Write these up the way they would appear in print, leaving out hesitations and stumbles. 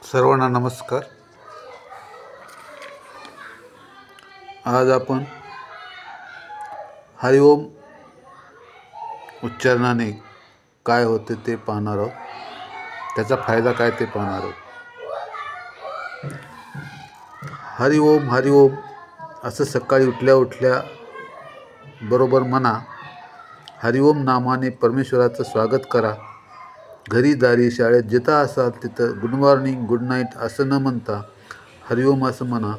सर्वांना नमस्कार। आज आपण हरिओम उच्चारणाने काय होते ते पाहणार आहोत, त्याचा फायदा काय ते पाहणार आहोत। हरिओम हरिओम असं सकाळी उठल्या बरोबर म्हणा। हरिओम नामाने परमेश्वराचं स्वागत करा। घरी दारी शाळेत जिथं असाल तिथं गुड मॉर्निंग गुड नाईट असं न म्हणता हरिओम असं म्हणा।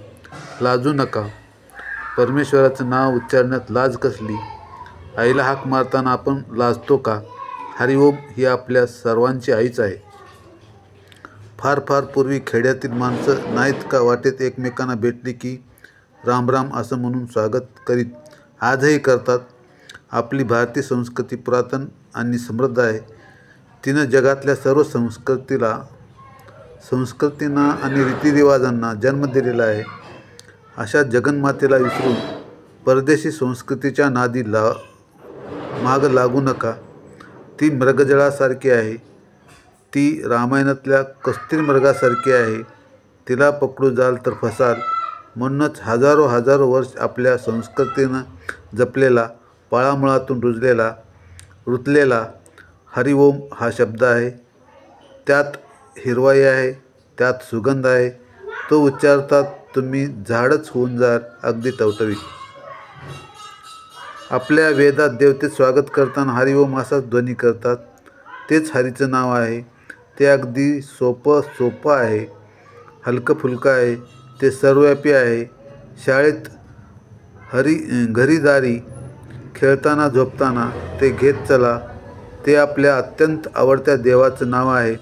लाजू नका। परमेश्वराचं नाव उच्चारण्यात लाज कसली? आईला हाक मारताना आपण लाजतो का? हरिओम ही आपल्या सर्वांची आईच आहे। फार पूर्वी खेड्यातील माणसं नाहीत का वाटेत एकमेकांना भेटली की राम राम असं म्हणून स्वागत करीत, आजही करतात। आपली भारतीय संस्कृती पुरातन आणि समृद्ध आहे। तिनं जगातल्या सर्व संस्कृतींना आणि रीतिरिवाजांना जन्म दिलेला आहे। अशा जगन्मातेला विसरून परदेशी संस्कृतीच्या नादी माग लागू नका। ती मृगजळासारखी आहे। ती रामायणातल्या कस्त्री मृगासारखी आहे। तिला पकडू जाल तर फसाल। म्हणूनच हजारो वर्ष आपल्या संस्कृतीनं जपलेला, पाळामुळातून रुतलेला हरिओम हा शब्द आहे। त्यात हिरवाई आहे, त्यात सुगंध आहे। तो उच्चारतात तुम्ही झाडच होऊन जाल, अगदी टवटवीत। आपल्या वेदात देवतेत स्वागत करताना हरिओम असाच ध्वनी करतात। तेच हरीचं नाव आहे। ते अगदी सोपं आहे, हलकं फुलकं आहे, ते सर्वव्यापी आहे। शाळेत, घरी दारी, खेळताना झोपताना ते घेत चला। ते आपल्या अत्यंत आवडत्या देवाचं नाव आहे।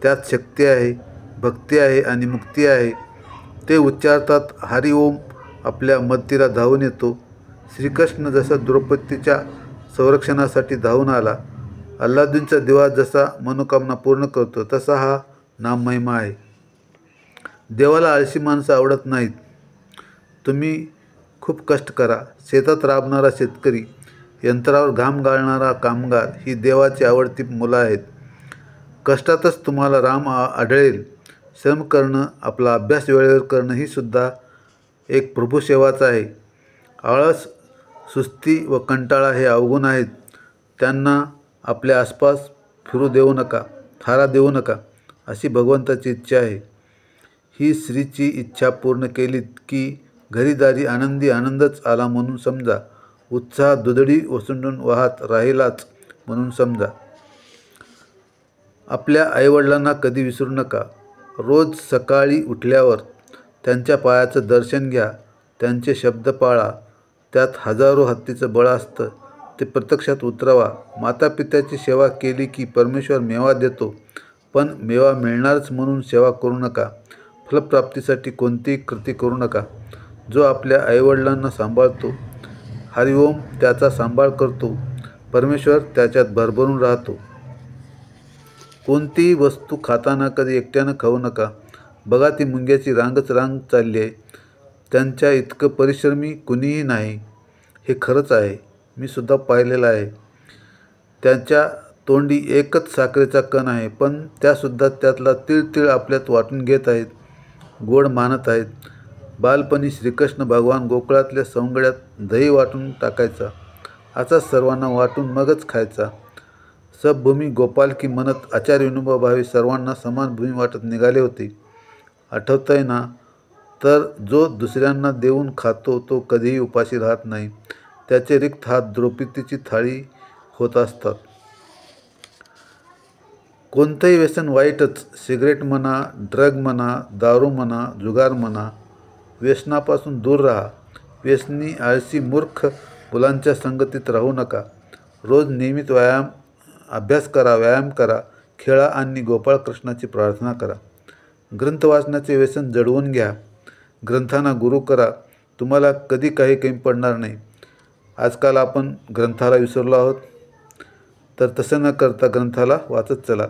त्यात शक्ती आहे, भक्ती आहे आणि मुक्ती आहे। ते उच्चारतात हरिओम आपल्या मदतीला धावून येतो। श्रीकृष्ण जसा द्रौपदीच्या संरक्षणासाठी धावून आला, अल्लादीनचा दिवा जसा मनोकामना पूर्ण करतो, तसा हा नाममहिमा आहे। देवाला आळशी माणसं आवडत नाहीत। तुम्ही खूप कष्ट करा। शेतात राबणारा शेतकरी, यंत्रावर घाम गाळणारा कामगार ही देवाची आवडती मुलं आहेत। कष्टातच तुम्हाला राम आढळेल। श्रम करणं, आपला अभ्यास वेळेवर करणं ही सुद्धा एक प्रभुसेवाच आहे। आळस, सुस्ती व कंटाळा हे अवगुण आहेत। त्यांना आपल्या आसपास फिरू देऊ नका, थारा देऊ नका, अशी भगवंताची इच्छा आहे। ही श्रीची इच्छा पूर्ण केलीत की घरी दारी आनंदी आनंदच आला म्हणून समजा। उत्साह दुधडी ओसंडून वाहत राहिलाच म्हणून समजा। आपल्या आईवडिलांना कधी विसरू नका। रोज सकाळी उठल्यावर त्यांच्या पायाचं दर्शन घ्या, त्यांचे शब्द पाळा। त्यात हजारो हत्तीचं बळ असतं, ते प्रत्यक्षात उतरवा। मातापित्याची सेवा केली की परमेश्वर मेवा देतो, पण मेवा मिळणारच म्हणून सेवा करू नका। फलप्राप्तीसाठी कोणतीही कृती करू नका। जो आपल्या आईवडिलांना सांभाळतो, हरिओम त्याचा सांभाळ करतो, परमेश्वर त्याच्यात भरभरून राहतो। कोणतीही वस्तू खाताना कधी एकट्यानं खाऊ नका। बघा ती मुंग्याची रांगच चालली आहे। त्यांच्या इतकं परिश्रमी कुणीही नाही, हे खरंच आहे। मी सुद्धा पाहिलेलं आहे। त्यांच्या तोंडी एकच साखरेचा कण आहे, पण त्यासुद्धा त्यातला तीळ आपल्यात वाटून घेत आहेत, गोड मानत आहेत। बालपणी श्रीकृष्ण भगवान गोकुळातल्या सवंगड्यात दही वाटून टाकायचा, असाच सर्वांना वाटून मगच खायचा। सब भूमी गोपाल की म्हणत आचार्य विनोबा भावे सर्वांना समान भूमी वाटत निघाले होते, आठवतंय ना? तर जो दुसऱ्यांना देऊन खातो तो कधीही उपाशी राहत नाही। त्याचे रिक्त हात द्रौपदीची थाळी होत असतात। कोणतंही व्यसन वाईटच। सिगरेट म्हणा, ड्रग म्हणा, दारू म्हणा, जुगार म्हणा, व्यसनापासून दूर राहा। व्यसनी, आळशी, मूर्ख मुलांच्या संगतीत राहू नका। रोज नियमित अभ्यास करा, व्यायाम करा, खेळा आणि गोपाळकृष्णाची प्रार्थना करा। ग्रंथ वाचनाचे व्यसन जडवून घ्या। ग्रंथांना गुरु करा, तुम्हाला कधी काही कमी पडणार नाही। आजकाल आपण ग्रंथाला विसरलो आहोत, तर तसं न करता ग्रंथाला वाचत चला।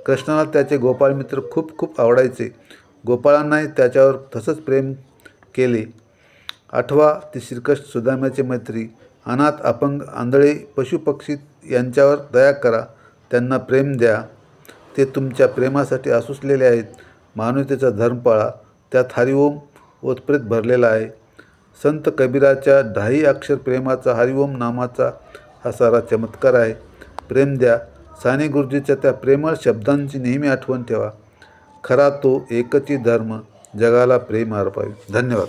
कृष्णाला त्याचे गोपाळ मित्र खूप आवडायचे। गोपाळांनाही त्याच्यावर तसंच प्रेम केले। आठवा ती श्रीकृष्ण सुदाम्याची मैत्री। अनाथ, अपंग, आंधळे, पशुपक्षी यांच्यावर दया करा, त्यांना प्रेम द्या। ते तुमच्या प्रेमासाठी आसुसलेले आहेत. मानवतेचा धर्म पाळा, त्यात हरिओम ओतप्रेत भरलेला आहे. संत कबीराच्या 10 अक्षर प्रेमाचा हरिओम नामाचा हा सारा चमत्कार आहे. प्रेम द्या. साने गुरुजीच्या त्या प्रेमळ शब्दांची नेहमी आठवण ठेवा. खरा तो एकची धर्म, जगाला प्रेम अर्पावे. धन्यवाद.